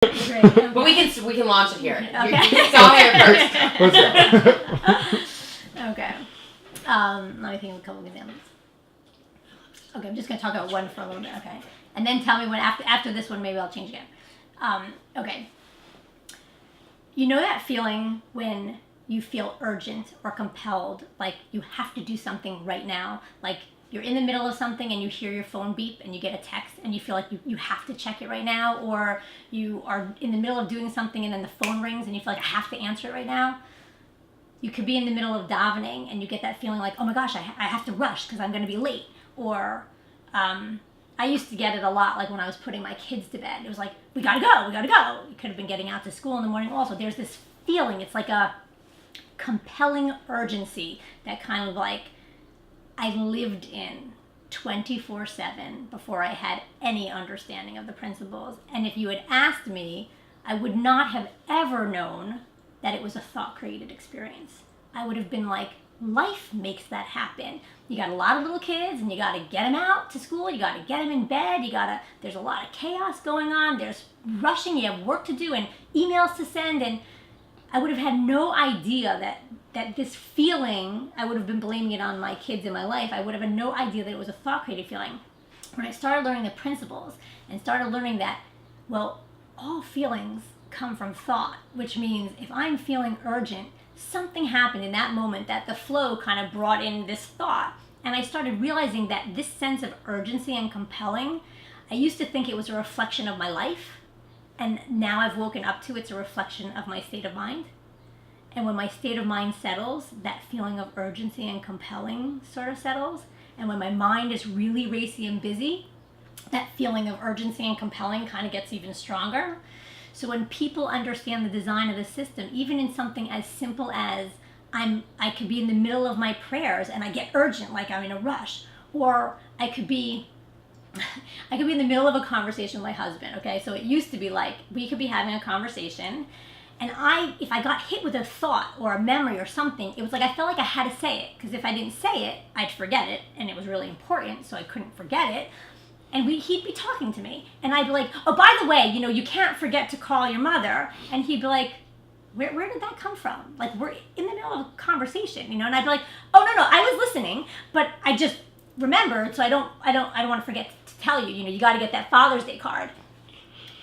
Great. Okay. But we can launch it here. Okay. You saw here first. Let's go. Okay. Let me think of a couple of examples. Okay, I'm just going to talk about one for a little bit, okay? And then tell me when, after this one, maybe I'll change again. Okay. You know that feeling when you feel urgent or compelled, like you have to do something right now? Like you're in the middle of something and you hear your phone beep and you get a text and you feel like you have to check it right now, or you are in the middle of doing something and then the phone rings and you feel like I have to answer it right now. You could be in the middle of davening and you get that feeling like, oh my gosh, I have to rush because I'm going to be late. Or I used to get it a lot, like when I was putting my kids to bed. It was like, we gotta go. You could have been getting out to school in the morning also. There's this feeling, it's like a compelling urgency that kind of like I lived in 24/7 before I had any understanding of the principles. And if you had asked me, I would not have ever known that it was a thought-created experience. I would have been like, life makes that happen. You got a lot of little kids and you got to get them out to school. You got to get them in bed. There's a lot of chaos going on. There's rushing. You have work to do and emails to send. And I would have had no idea that this feeling, I would have been blaming it on my kids in my life. I would have had no idea that it was a thought-created feeling. When I started learning the principles and started learning that, well, all feelings come from thought, which means if I'm feeling urgent, something happened in that moment that the flow kind of brought in this thought. And I started realizing that this sense of urgency and compelling, I used to think it was a reflection of my life. And now I've woken up to it's a reflection of my state of mind. And when my state of mind settles, that feeling of urgency and compelling sort of settles. And when my mind is really racy and busy, that feeling of urgency and compelling kind of gets even stronger. So when people understand the design of the system, even in something as simple as I could be in the middle of my prayers and I get urgent, like I'm in a rush, or I could be in the middle of a conversation with my husband, okay? So it used to be like, we could be having a conversation, and if I got hit with a thought or a memory or something, it was like I felt like I had to say it, because if I didn't say it, I'd forget it, and it was really important, so I couldn't forget it. And he'd be talking to me, and I'd be like, oh, by the way, you can't forget to call your mother. And he'd be like, where did that come from? Like, we're in the middle of a conversation, and I'd be like, oh, no, I was listening, but I just remembered, so I don't want to forget to tell you, you got to get that Father's Day card.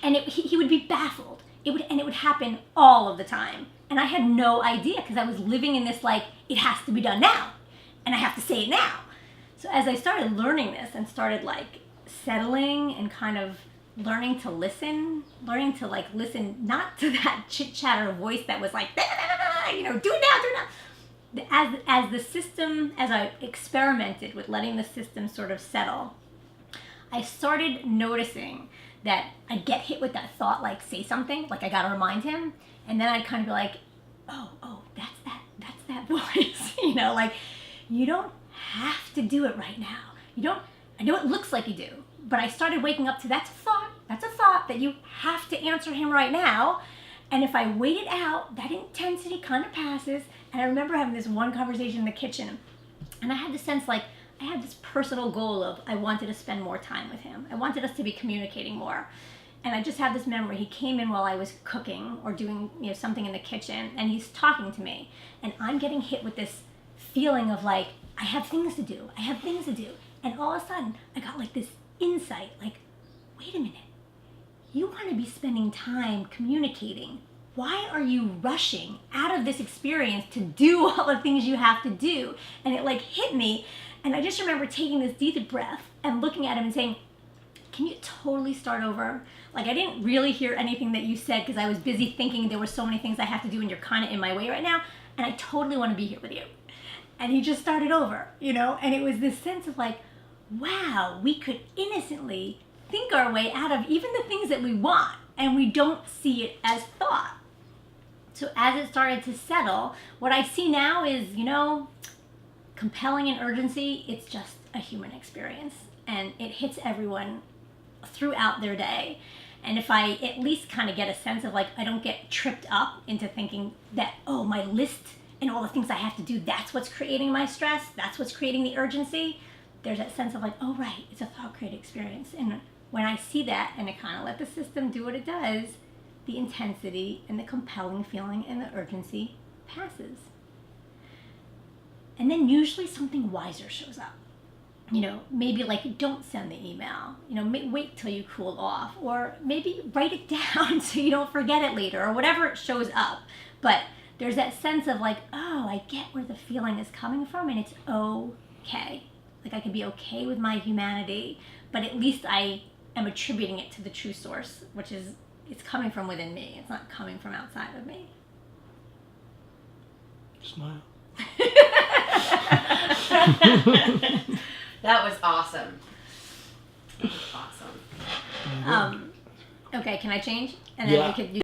And he would be baffled. It would happen all of the time. And I had no idea, because I was living in this, like, it has to be done now, and I have to say it now. So as I started learning this and started, like, settling and kind of learning to listen not to that chit-chatter voice that was like, do it now. As the system, as I experimented with letting the system sort of settle, I started noticing that I'd get hit with that thought, like, say something, like I gotta remind him, and then I'd kind of be like, oh, that's that voice, like, you don't have to do it right now. I know it looks like you do, but I started waking up to that's a thought that you have to answer him right now. And if I wait it out, that intensity kind of passes. And I remember having this one conversation in the kitchen, and I had the sense like I had this personal goal of I wanted to spend more time with him. I wanted us to be communicating more. And I just have this memory. He came in while I was cooking or doing something in the kitchen, and he's talking to me. And I'm getting hit with this feeling of like, I have things to do. And all of a sudden, I got like this insight, like, wait a minute. You want to be spending time communicating. Why are you rushing out of this experience to do all the things you have to do? And it like hit me. And I just remember taking this deep breath and looking at him and saying, can you totally start over? Like, I didn't really hear anything that you said because I was busy thinking there were so many things I have to do and you're kind of in my way right now. And I totally want to be here with you. And he just started over, and it was this sense of like, wow, we could innocently think our way out of even the things that we want, and we don't see it as thought. So as it started to settle, what I see now is, compelling and urgency, it's just a human experience, and it hits everyone throughout their day. And if I at least kind of get a sense of like, I don't get tripped up into thinking that, oh, my list and all the things I have to do, that's what's creating my stress, that's what's creating the urgency. There's that sense of like, oh, right, it's a thought-created experience. And when I see that and I kind of let the system do what it does, the intensity and the compelling feeling and the urgency passes. And then usually something wiser shows up. You know, maybe like don't send the email, you know, wait till you cool off, or maybe write it down so you don't forget it later, or whatever it shows up. But there's that sense of like, oh, I get where the feeling is coming from, and it's okay. Like I can be okay with my humanity, but at least I am attributing it to the true source, which is it's coming from within me. It's not coming from outside of me. Smile. That was awesome. That was awesome. Okay, can I change? And then Yeah. we could